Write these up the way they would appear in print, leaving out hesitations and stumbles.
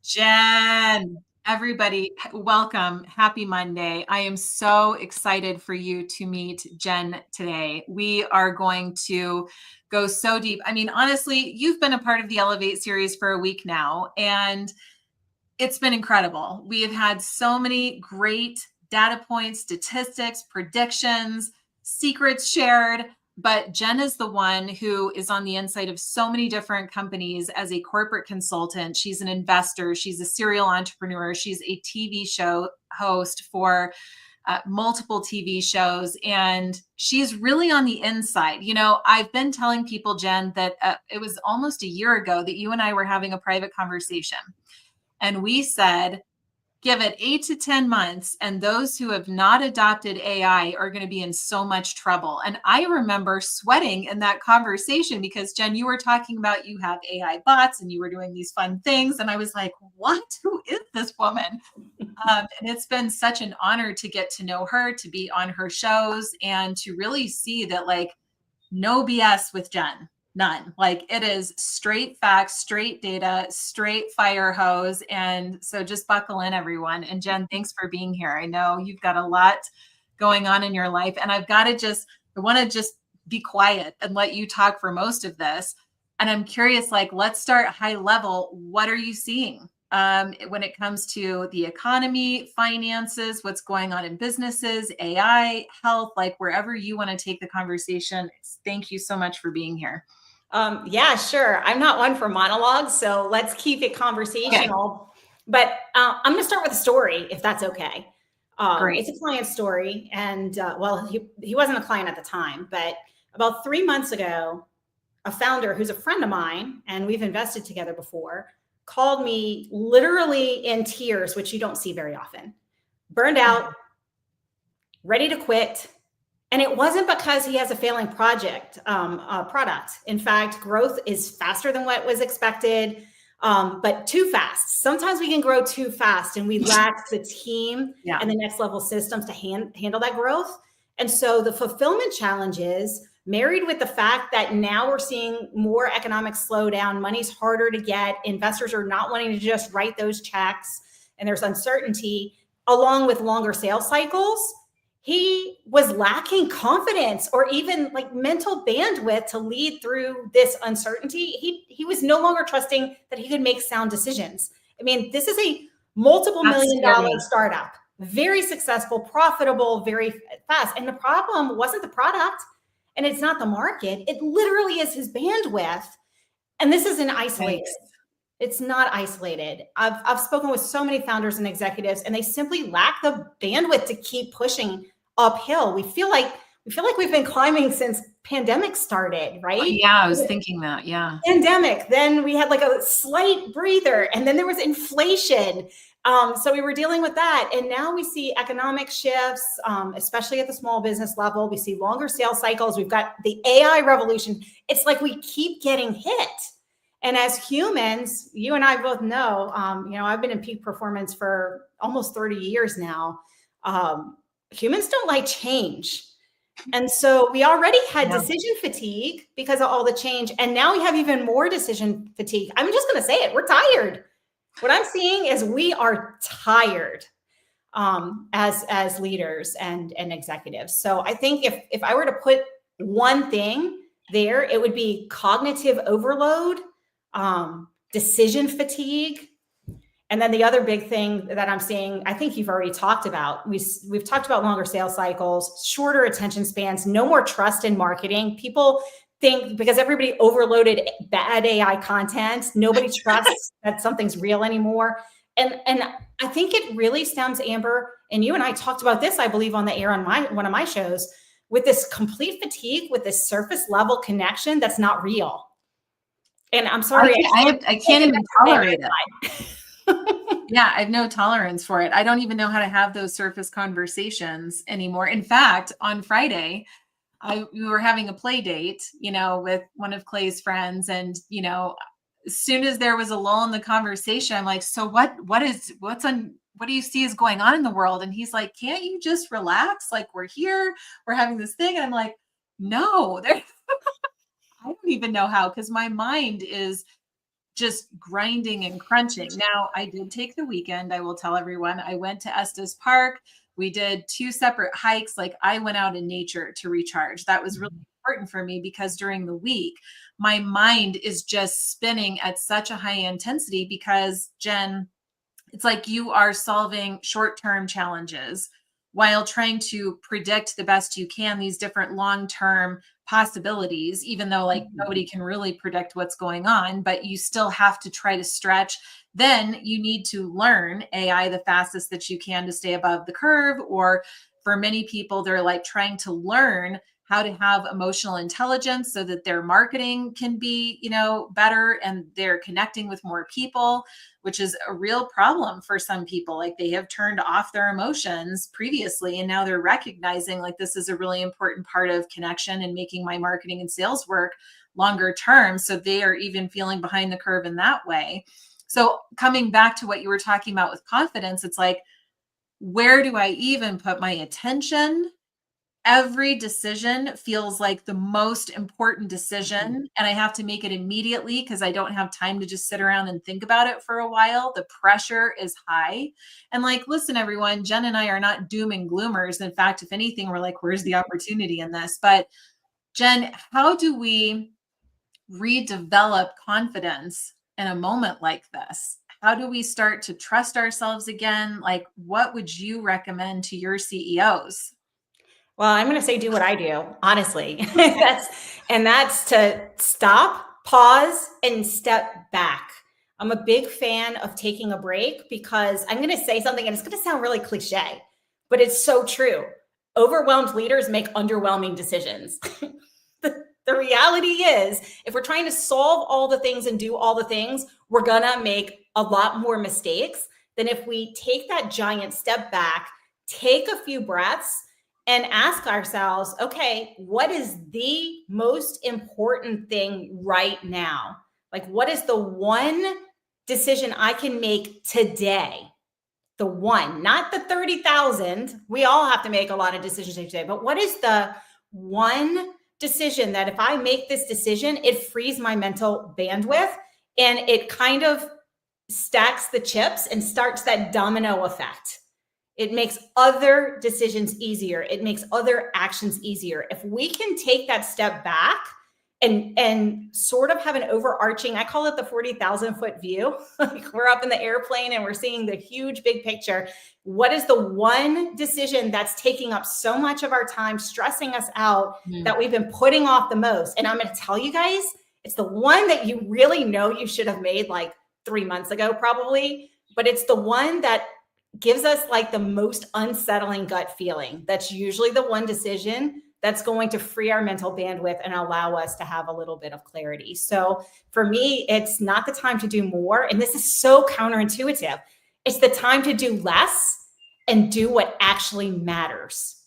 Jen, everybody, welcome. Happy Monday. I am so excited for you to meet Jen today. We are going to go so deep. I mean, honestly, you've been a part of the Elevate series for a week now, and it's been incredible. We have had so many great data points, statistics, predictions, secrets shared. But Jen is the one who is on the inside of so many different companies as a corporate consultant. She's an investor. She's a serial entrepreneur. She's a TV show host for multiple TV shows. And she's really on the inside. You know, I've been telling people, Jen, that it was almost a year ago that you and I were having a private conversation. And we said, give it 8 to 10 months, and those who have not adopted AI are going to be in so much trouble. And I remember sweating in that conversation because, Jen, you were talking about you have AI bots and you were doing these fun things. And I was like, what? Who is this woman? And it's been such an honor to get to know her, to be on her shows, and to really see that, like, no BS with Jen. None. Like, it is straight facts, straight data, straight fire hose. And so just buckle in, everyone. And Jen, thanks for being here. I know you've got a lot going on in your life, and I want to just be quiet and let you talk for most of this. And I'm curious, like, let's start high level. What are you seeing when it comes to the economy, finances, what's going on in businesses, AI, health, like wherever you want to take the conversation? Thank you so much for being here. Yeah, sure. I'm not one for monologues, so let's keep it conversational. Okay. But I'm going to start with a story, if that's okay. Great. It's a client story, and well, he wasn't a client at the time, but about 3 months ago, a founder who's a friend of mine, and we've invested together before, called me literally in tears, which you don't see very often. Burned out, ready to quit. And it wasn't because he has a failing product. In fact, growth is faster than what was expected, but too fast. Sometimes we can grow too fast and we lack the team and the next level systems to handle that growth. And so the fulfillment challenges, married with the fact that now we're seeing more economic slowdown, money's harder to get, investors are not wanting to just write those checks, and there's uncertainty, along with longer sales cycles. He was lacking confidence or even like mental bandwidth to lead through this uncertainty. He was no longer trusting that he could make sound decisions. I mean, this is a multiple $1 million startup, very successful, profitable, very fast. And the problem wasn't the product, and it's not the market. It literally is his bandwidth. And this isn't isolated. Thanks. It's not isolated. I've spoken with so many founders and executives, and they simply lack the bandwidth to keep pushing uphill. We feel like we've been climbing since pandemic started, right? Yeah, I was thinking that. Yeah. Pandemic. Then we had like a slight breather, and then there was inflation. So we were dealing with that. And now we see economic shifts, especially at the small business level. We see longer sales cycles. We've got the AI revolution. It's like we keep getting hit. And as humans, you and I both know, I've been in peak performance for almost 30 years now. Humans don't like change. And so we already had decision fatigue because of all the change. And now we have even more decision fatigue. I'm just going to say it. We're tired. What I'm seeing is we are tired as leaders and executives. So I think if I were to put one thing there, it would be cognitive overload, decision fatigue. And then the other big thing that I'm seeing, I think you've already talked about, we've talked about longer sales cycles, shorter attention spans, no more trust in marketing. People think because everybody overloaded bad AI content, nobody trusts that something's real anymore. And I think it really stems, Amber, and you and I talked about this, I believe, on the air on one of my shows, with this complete fatigue, with this surface level connection that's not real. And I'm sorry, I can't even tolerate it. Yeah, I have no tolerance for it. I don't even know how to have those surface conversations anymore. In fact, on Friday, we were having a play date, with one of Clay's friends. And, as soon as there was a lull in the conversation, I'm like, so what do you see is going on in the world? And he's like, can't you just relax? Like, we're here, we're having this thing. And I'm like, no, I don't even know how, because my mind is just grinding and crunching. Now, I did take the weekend. I will tell everyone I went to Estes Park. We did 2 separate hikes. Like, I went out in nature to recharge. That was really important for me because during the week, my mind is just spinning at such a high intensity because, Jen, it's like you are solving short-term challenges while trying to predict the best you can these different long-term possibilities, even though like nobody can really predict what's going on, but you still have to try to stretch. Then you need to learn AI the fastest that you can to stay above the curve. Or for many people, they're like trying to learn how to have emotional intelligence so that their marketing can be, better, and they're connecting with more people, which is a real problem for some people. Like, they have turned off their emotions previously, and now they're recognizing like this is a really important part of connection and making my marketing and sales work longer term. So they are even feeling behind the curve in that way. So coming back to what you were talking about with confidence, it's like, where do I even put my attention? Every decision feels like the most important decision, and I have to make it immediately because I don't have time to just sit around and think about it for a while. The pressure is high. And like, listen, everyone, Jen and I are not doom and gloomers. In fact, if anything, we're like, where's the opportunity in this? But Jen, how do we redevelop confidence in a moment like this? How do we start to trust ourselves again? Like, what would you recommend to your CEOs? Well, I'm going to say do what I do, honestly. That's to stop, pause, and step back. I'm a big fan of taking a break because I'm going to say something and it's going to sound really cliche, but it's so true. Overwhelmed leaders make underwhelming decisions. The reality is, if we're trying to solve all the things and do all the things, we're going to make a lot more mistakes than if we take that giant step back, take a few breaths, and ask ourselves, okay, what is the most important thing right now? Like, what is the one decision I can make today? The one, not the 30,000. We all have to make a lot of decisions today, but what is the one decision that if I make this decision, it frees my mental bandwidth and it kind of stacks the chips and starts that domino effect. It makes other decisions easier. It makes other actions easier. If we can take that step back and sort of have an overarching, I call it the 40,000 foot view. Like, we're up in the airplane and we're seeing the huge big picture. What is the one decision that's taking up so much of our time, stressing us out, that we've been putting off the most? And I'm going to tell you guys, it's the one that you really know you should have made like 3 months ago, probably, but it's the one that gives us like the most unsettling gut feeling. That's usually the one decision that's going to free our mental bandwidth and allow us to have a little bit of clarity. So for me, it's not the time to do more. And this is so counterintuitive. It's the time to do less and do what actually matters.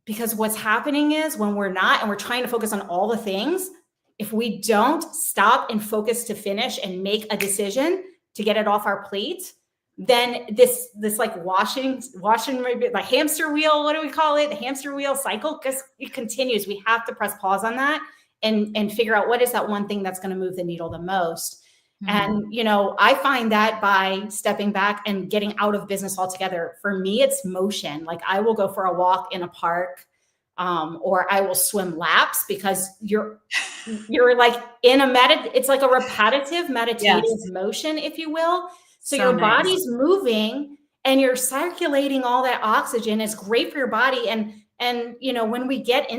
Because what's happening is, when we're not, and we're trying to focus on all the things, if we don't stop and focus to finish and make a decision to get it off our plate, then this like washing the hamster wheel, what do we call it? The hamster wheel cycle, because it continues. We have to press pause on that and figure out what is that one thing that's going to move the needle the most. And, I find that by stepping back and getting out of business altogether, for me, it's motion. Like, I will go for a walk in a park, or I will swim laps, because you're like in it's like a repetitive meditative motion, if you will. So your body's moving and you're circulating all that oxygen. It's great for your body. And when we get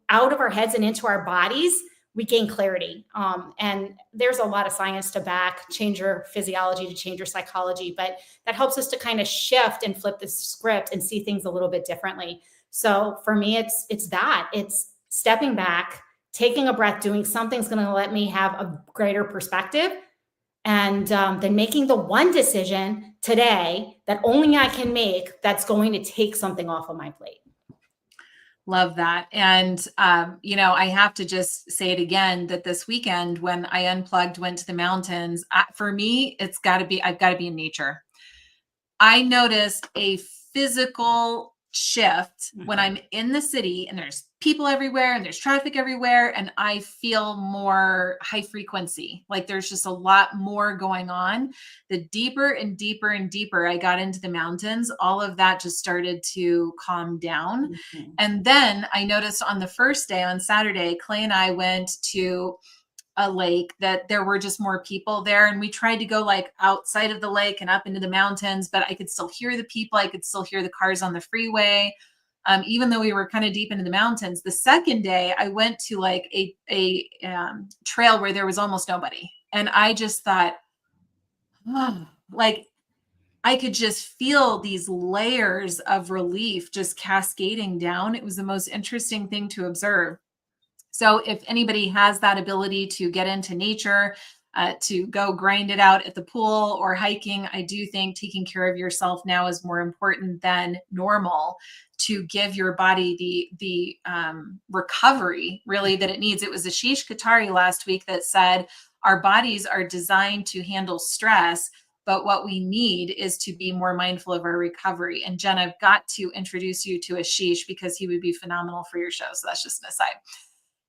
out of our heads and into our bodies, we gain clarity. And there's a lot of science to change your physiology, to change your psychology, but that helps us to kind of shift and flip the script and see things a little bit differently. So for me, it's stepping back, taking a breath, doing something's going to let me have a greater perspective. And then making the one decision today that only I can make, that's going to take something off of my plate. Love that. And, I have to just say it again, that this weekend when I unplugged, went to the mountains, for me, I've got to be in nature. I noticed a physical shift when I'm in the city and there's people everywhere and there's traffic everywhere, and I feel more high frequency. Like there's just a lot more going on. The deeper and deeper and deeper I got into the mountains, all of that just started to calm down. Mhm. And then I noticed on the first day, on Saturday, Clay and I went to a lake that there were just more people there. And we tried to go like outside of the lake and up into the mountains, but I could still hear the people. I could still hear the cars on the freeway. Even though we were kind of deep into the mountains. The second day I went to like a trail where there was almost nobody. And I just thought, oh, like I could just feel these layers of relief just cascading down. It was the most interesting thing to observe. So if anybody has that ability to get into nature, to go grind it out at the pool or hiking, I do think taking care of yourself now is more important than normal to give your body the recovery really that it needs. It was Ashish Katari last week that said our bodies are designed to handle stress, but what we need is to be more mindful of our recovery. And Jen, I've got to introduce you to Ashish because he would be phenomenal for your show. So that's just an aside.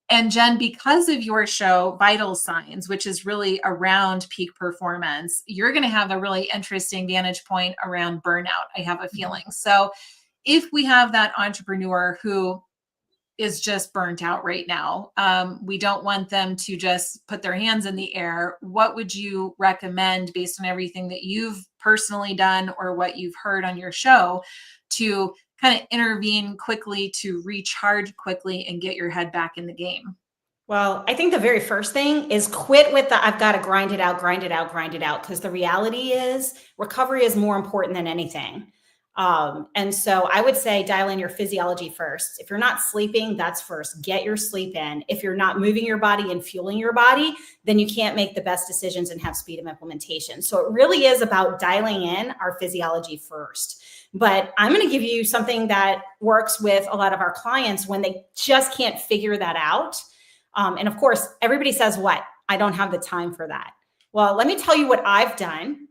And Jen, because of your show, Vital Signs, which is really around peak performance, you're going to have a really interesting vantage point around burnout, I have a feeling. So if we have that entrepreneur who is just burnt out right now, we don't want them to just put their hands in the air. What would you recommend based on everything that you've personally done or what you've heard on your show to kind of intervene quickly, to recharge quickly and get your head back in the game? Well, I think the very first thing is quit with the I've got to grind it out, grind it out, grind it out. Because the reality is recovery is more important than anything. And so I would say dial in your physiology first. If you're not sleeping, that's first. Get your sleep in. If you're not moving your body and fueling your body, then you can't make the best decisions and have speed of implementation. So it really is about dialing in our physiology first. But I'm going to give you something that works with a lot of our clients when they just can't figure that out. And of course, everybody says, what? I don't have the time for that. Well, let me tell you what I've done.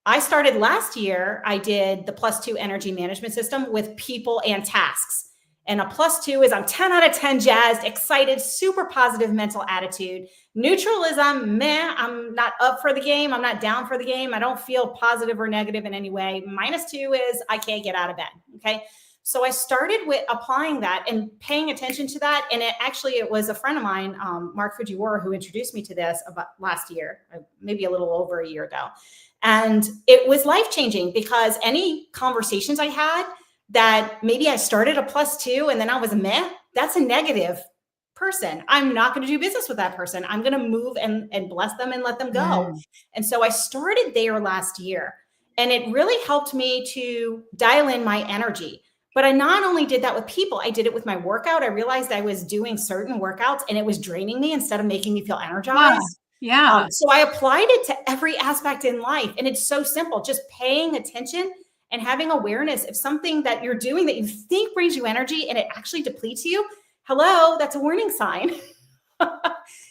I started last year, I did the +2 energy management system with people and tasks. And a +2 is I'm 10 out of 10 jazzed, excited, super positive mental attitude. Neutral is I'm meh, I'm not up for the game, I'm not down for the game, I don't feel positive or negative in any way. -2 is I can't get out of bed, okay? So I started with applying that and paying attention to that. And it was a friend of mine, Mark Fujiwara, who introduced me to this about last year, maybe a little over a year ago. And it was life-changing because any conversations I had that maybe I started a +2 and then I was a meh, that's a negative person. I'm not going to do business with that person. I'm going to move and bless them and let them go. And so I started there last year, and it really helped me to dial in my energy. But I not only did that with people, I did it with my workout. I realized I was doing certain workouts and it was draining me instead of making me feel energized. Yeah. So I applied it to every aspect in life. And it's so simple, just paying attention and having awareness of something that you're doing that you think brings you energy and it actually depletes you. Hello, that's a warning sign.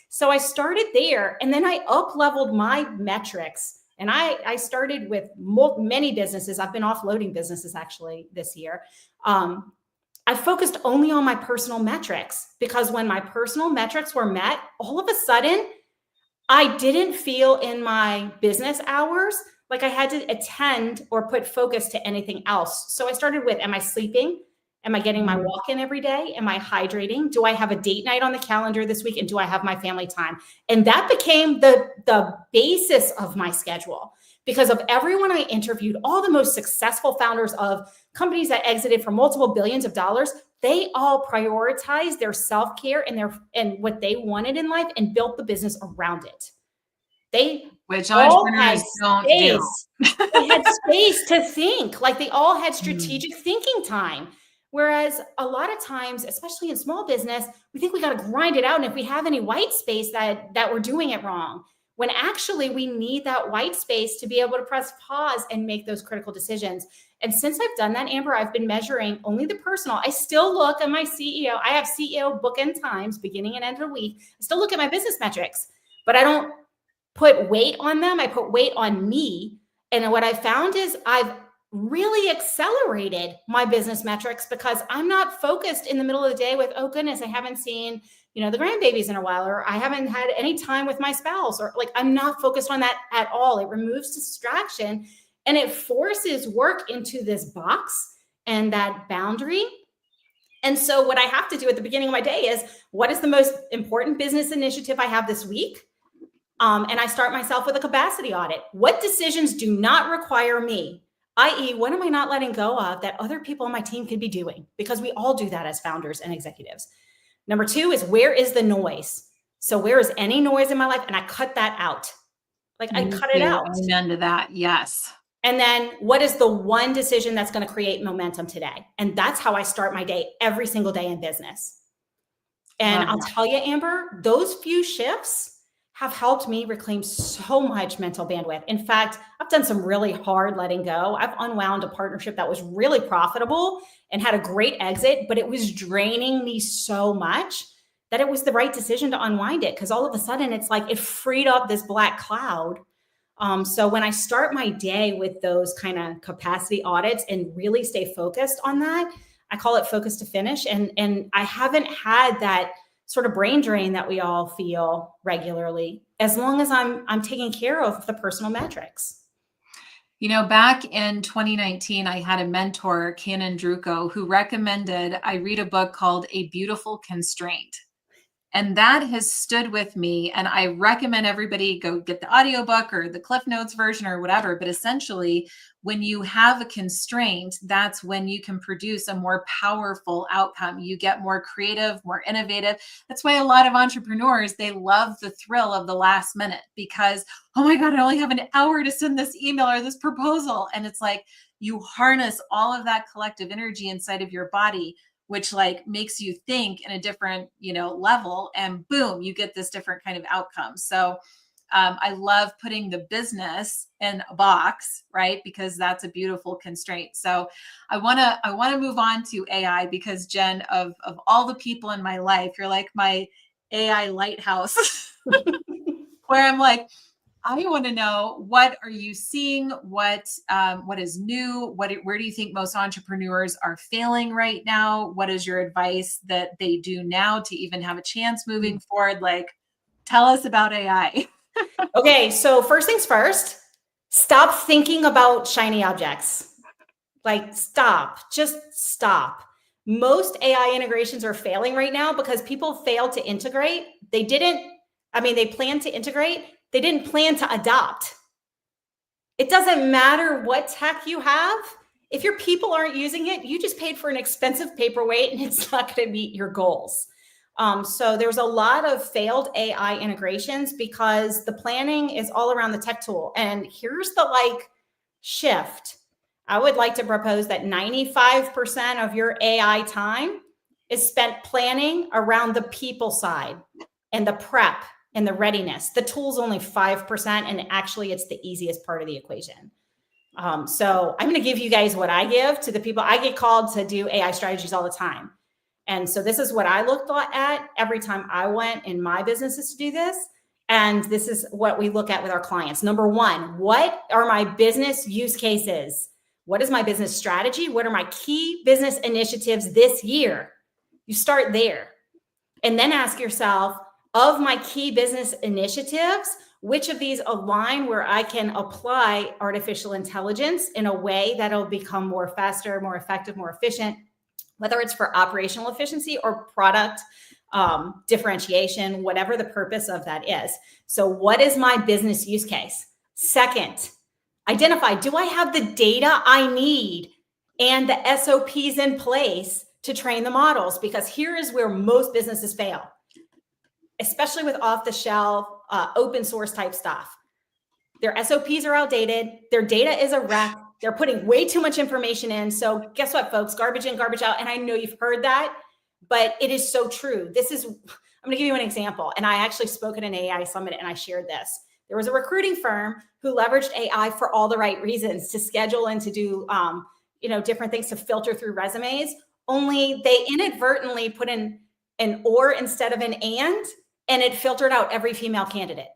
So I started there, and then I up-leveled my metrics. And I started with many businesses. I've been offloading businesses actually this year. I focused only on my personal metrics, because when my personal metrics were met, all of a sudden, I didn't feel in my business hours like I had to attend or put focus to anything else. So I started with, am I sleeping? Am I getting my walk in every day? Am I hydrating? Do I have a date night on the calendar this week? And do I have my family time? And that became the basis of my schedule, because of everyone I interviewed, all the most successful founders of companies that exited for multiple billions of dollars, they all prioritized their self-care and what they wanted in life and built the business around it. Which entrepreneurs don't do. They had space to think, like they all had strategic thinking time. Whereas a lot of times, especially in small business, we think we got to grind it out. And if we have any white space that we're doing it wrong, when actually we need that white space to be able to press pause and make those critical decisions. And since I've done that, Amber, I've been measuring only the personal. I still look at my CEO. I have CEO bookend times, beginning and end of the week. I still look at my business metrics, but I don't put weight on them. I put weight on me. And what I found is I've really accelerated my business metrics because I'm not focused in the middle of the day with, oh goodness, I haven't seen, the grandbabies in a while, or I haven't had any time with my spouse, or like, I'm not focused on that at all. It removes distraction and it forces work into this box and that boundary. And so what I have to do at the beginning of my day is, what is the most important business initiative I have this week? And I start myself with a capacity audit. What decisions do not require me? I.e., what am I not letting go of that other people on my team could be doing? Because we all do that as founders and executives. Number 2 is, where is the noise? So where is any noise in my life? And I cut that out. Like, I cut it out. Amen to that. Yes. And then what is the one decision that's going to create momentum today? And that's how I start my day every single day in business. And I'll tell you, Amber, those few shifts have helped me reclaim so much mental bandwidth. In fact, I've done some really hard letting go. I've unwound a partnership that was really profitable and had a great exit, but it was draining me so much that it was the right decision to unwind it, because all of a sudden it's like it freed up this black cloud. So when I start my day with those kind of capacity audits and really stay focused on that, I call it focus to finish. And I haven't had that sort of brain drain that we all feel regularly, as long as I'm taking care of the personal metrics. Back in 2019, I had a mentor, Canon Druco, who recommended I read a book called A Beautiful Constraint. And that has stood with me. And I recommend everybody go get the audiobook or the Cliff Notes version or whatever. But essentially, when you have a constraint, that's when you can produce a more powerful outcome. You get more creative, more innovative. That's why a lot of entrepreneurs, they love the thrill of the last minute, because, oh my God, I only have an hour to send this email or this proposal. And it's like you harness all of that collective energy inside of your body, which like makes you think in a different, level, and boom, you get this different kind of outcome. So I love putting the business in a box, right? Because that's a beautiful constraint. So I want to move on to AI, because Jen, of all the people in my life, you're like my AI lighthouse, where I'm like, I want to know, what are you seeing? What is new? Where do you think most entrepreneurs are failing right now? What is your advice that they do now to even have a chance moving forward? Like, tell us about AI. Okay, so first things first, stop thinking about shiny objects. Like, just stop. Most AI integrations are failing right now because people failed to integrate. They planned to integrate. They didn't plan to adopt. It doesn't matter what tech you have. If your people aren't using it, you just paid for an expensive paperweight and it's not going to meet your goals. So there's a lot of failed AI integrations because the planning is all around the tech tool. And here's the shift. I would like to propose that 95% of your AI time is spent planning around the people side and the prep and the readiness. The tool's only 5%, and actually it's the easiest part of the equation. So I'm going to give you guys what I give to the people. I get called to do AI strategies all the time. And so this is what I looked at every time I went in my businesses to do this. And this is what we look at with our clients. Number 1, what are my business use cases? What is my business strategy? What are my key business initiatives this year? You start there. And then ask yourself, of my key business initiatives, which of these align where I can apply artificial intelligence in a way that'll become more faster, more effective, more efficient, whether it's for operational efficiency or product differentiation, whatever the purpose of that is. So what is my business use case? Second, identify, do I have the data I need and the SOPs in place to train the models? Because here is where most businesses fail, especially with off-the-shelf, open source type stuff. Their SOPs are outdated. Their data is a wreck. They're putting way too much information in. So guess what, folks? Garbage in, garbage out. And I know you've heard that, but it is so true. I'm going to give you an example. And I actually spoke at an AI summit and I shared this. There was a recruiting firm who leveraged AI for all the right reasons, to schedule and to do different things, to filter through resumes. Only they inadvertently put in an or instead of an and it filtered out every female candidate.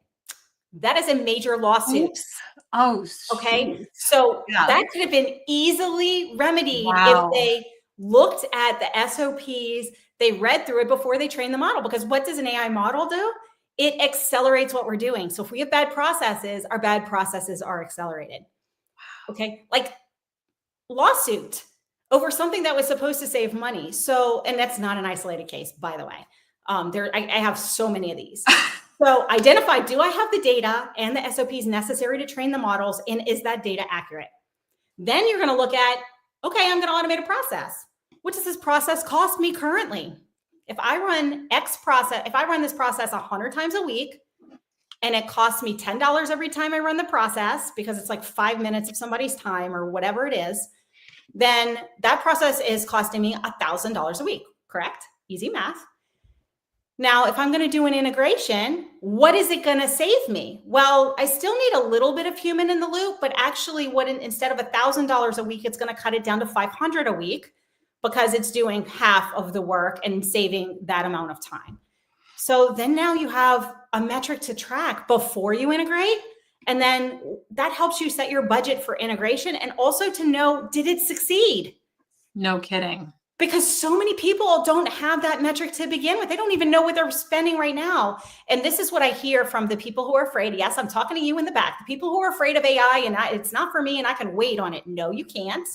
That is a major lawsuit. Oops. Oh, Okay. shoot. So Yeah. that could have been easily remedied if Wow. they looked at the SOPs, they read through it before they train the model. Because what does an AI model do? It accelerates what we're doing. So if we have bad processes, our bad processes are accelerated. Okay. Like lawsuit over something that was supposed to save money. So, and that's not an isolated case, by the way. I have so many of these. So identify, do I have the data and the SOPs necessary to train the models? And is that data accurate? Then you're going to look at, okay, I'm going to automate a process. What does this process cost me currently? If I run this process 100 times a week and it costs me $10 every time I run the process because it's like 5 minutes of somebody's time or whatever it is, then that process is costing me $1,000 a week, correct? Easy math. Now, if I'm going to do an integration, what is it going to save me? Well, I still need a little bit of human in the loop, but actually instead of $1,000 a week, it's going to cut it down to $500 a week because it's doing half of the work and saving that amount of time. So then now you have a metric to track before you integrate. And then that helps you set your budget for integration and also to know, did it succeed? No kidding. Because so many people don't have that metric to begin with. They don't even know what they're spending right now. And this is what I hear from the people who are afraid. Yes, I'm talking to you in the back. The people who are afraid of AI and it's not for me and I can wait on it. No, you can't.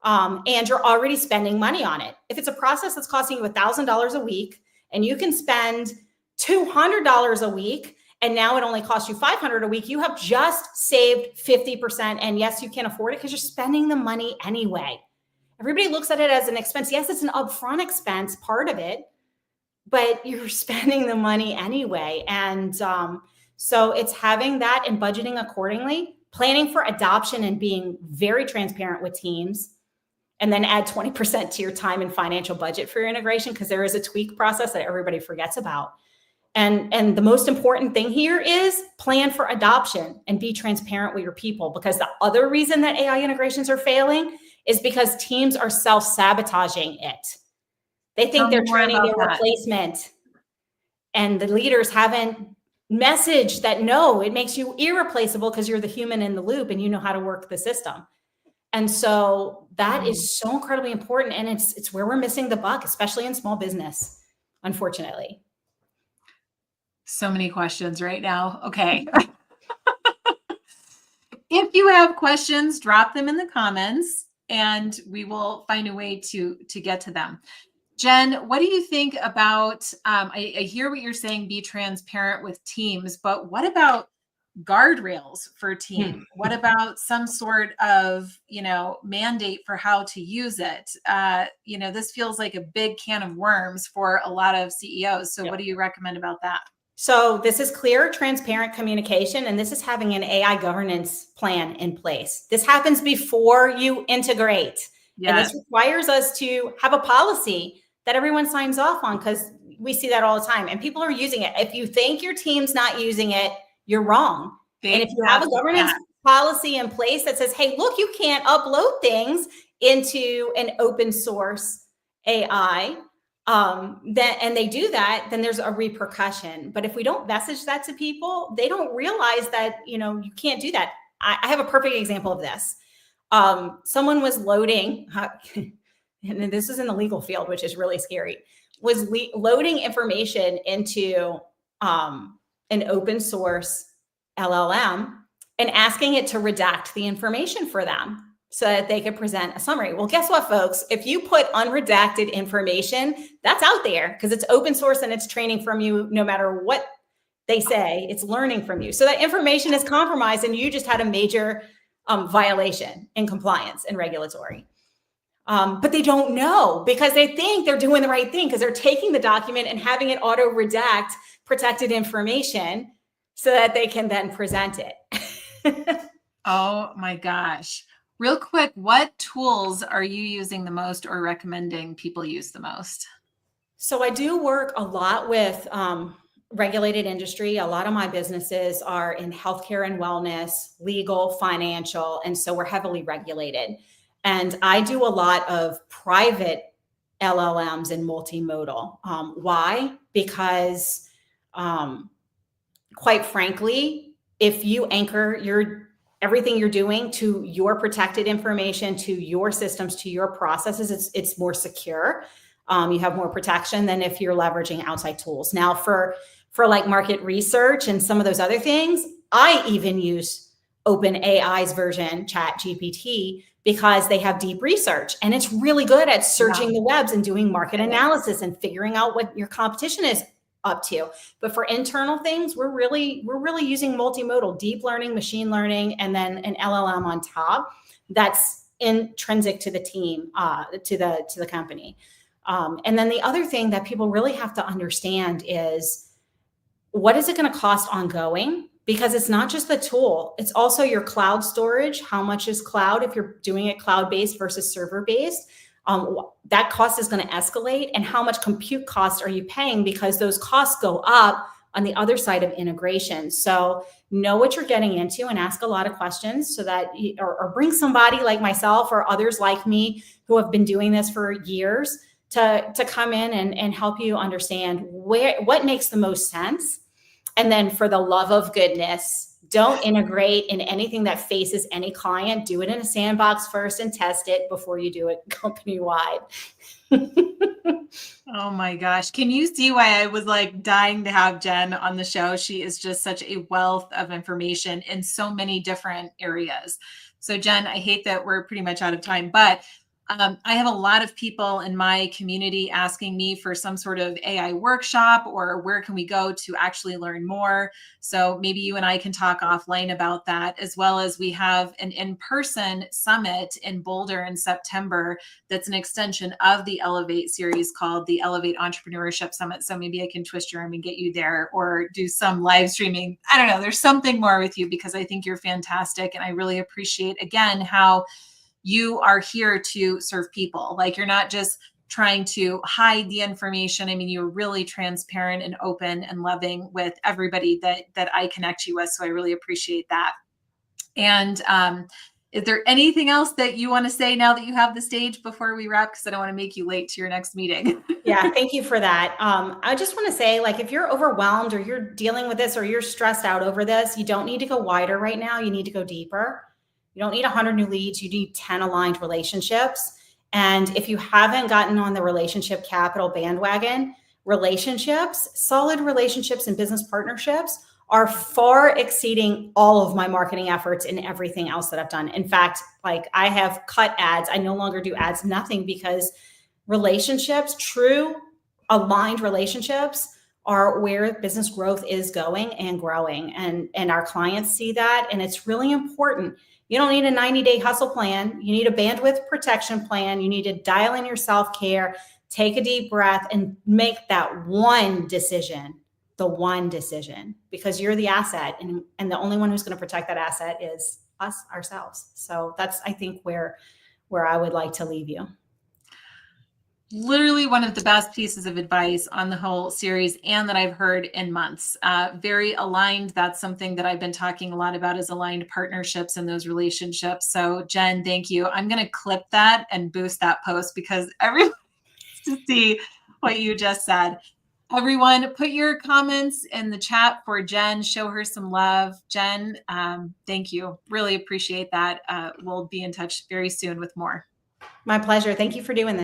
And you're already spending money on it. If it's a process that's costing you $1,000 a week and you can spend $200 a week and now it only costs you $500 a week, you have just saved 50%. And yes, you can afford it because you're spending the money anyway. Everybody looks at it as an expense. Yes, it's an upfront expense, part of it, but you're spending the money anyway. And so it's having that and budgeting accordingly, planning for adoption and being very transparent with teams, and then add 20% to your time and financial budget for your integration because there is a tweak process that everybody forgets about. And the most important thing here is plan for adoption and be transparent with your people, because the other reason that AI integrations are failing is because teams are self-sabotaging it. They think they're training their replacement, and the leaders haven't messaged that, no, it makes you irreplaceable because you're the human in the loop and you know how to work the system. And so that is so incredibly important. And it's where we're missing the buck, especially in small business, unfortunately. So many questions right now. Okay. If you have questions, drop them in the comments and we will find a way to get to them. Jen, what do you think about, I hear what you're saying, be transparent with teams, but what about guardrails for team? What about some sort of, mandate for how to use it? This feels like a big can of worms for a lot of CEOs. So What do you recommend about that? So this is clear, transparent communication, and this is having an AI governance plan in place. This happens before you integrate. Yes. And this requires us to have a policy that everyone signs off on, because we see that all the time and people are using it. If you think your team's not using it, you're wrong. And if you have a governance policy in place that says, hey, look, you can't upload things into an open source AI, and they do that, then there's a repercussion. But if we don't message that to people, they don't realize that, you can't do that. I have a perfect example of this. Someone was loading, and this is in the legal field, which is really scary, was loading information into an open source LLM and asking it to redact the information for them so that they could present a summary. Well, guess what, folks? If you put unredacted information, that's out there because it's open source and it's training from you no matter what they say, it's learning from you. So that information is compromised and you just had a major violation in compliance and regulatory. But they don't know because they think they're doing the right thing because they're taking the document and having it auto redact protected information so that they can then present it. Oh my gosh. Real quick, what tools are you using the most or recommending people use the most? So I do work a lot with regulated industry. A lot of my businesses are in healthcare and wellness, legal, financial, and so we're heavily regulated. And I do a lot of private LLMs and multimodal. Why? Because quite frankly, if you anchor everything you're doing to your protected information, to your systems, to your processes, it's more secure. You have more protection than if you're leveraging outside tools. Now, for like market research and some of those other things, I even use OpenAI's version, Chat GPT, because they have deep research and it's really good at searching the webs and doing market analysis and figuring out what your competition is up to. But for internal things, we're really using multimodal, deep learning, machine learning, and then an LLM on top that's intrinsic to the team, to the company. And then the other thing that people really have to understand is, what is it going to cost ongoing? Because it's not just the tool, it's also your cloud storage. How much is cloud if you're doing it cloud-based versus server-based? That cost is going to escalate. And how much compute cost are you paying? Because those costs go up on the other side of integration. So know what you're getting into and ask a lot of questions so that, or bring somebody like myself or others like me who have been doing this for years to come in and help you understand what makes the most sense. And then, for the love of goodness, don't integrate in anything that faces any client. Do it in a sandbox first and test it before you do it company-wide. Oh my gosh. Can you see why I was like dying to have Jen on the show? She is just such a wealth of information in so many different areas. So Jen, I hate that we're pretty much out of time, but I have a lot of people in my community asking me for some sort of AI workshop, or where can we go to actually learn more? So maybe you and I can talk offline about that, as well as we have an in-person summit in Boulder in September that's an extension of the Elevate series called the Elevate Entrepreneurship Summit. So maybe I can twist your arm and get you there, or do some live streaming. I don't know. There's something more with you, because I think you're fantastic. And I really appreciate, again, how you are here to serve people. Like, you're not just trying to hide the information. I mean, you're really transparent and open and loving with everybody that I connect you with. So I really appreciate that. And is there anything else that you want to say now that you have the stage before we wrap? Because I don't want to make you late to your next meeting. Yeah, thank you for that. I just want to say, like, if you're overwhelmed or you're dealing with this or you're stressed out over this, you don't need to go wider right now. You need to go deeper. You don't need 100 new leads. You need 10 aligned relationships. And if you haven't gotten on the relationship capital bandwagon, solid relationships and business partnerships are far exceeding all of my marketing efforts and everything else that I've done. In fact, like, I have cut ads. I no longer do ads, nothing, because relationships, true aligned relationships, are where business growth is going and growing. And our clients see that. And it's really important. You don't need a 90-day hustle plan. You need a bandwidth protection plan. You need to dial in your self-care, take a deep breath, and make that one decision, because you're the asset. And the only one who's going to protect that asset is us, ourselves. So that's, I think, where I would like to leave you. Literally one of the best pieces of advice on the whole series, and that I've heard in months. Very aligned. That's something that I've been talking a lot about, is aligned partnerships and those relationships. So Jen, thank you. I'm going to clip that and boost that post, because everyone needs to see what you just said. Everyone, put your comments in the chat for Jen. Show her some love. Jen, thank you. Really appreciate that. We'll be in touch very soon with more. My pleasure. Thank you for doing this.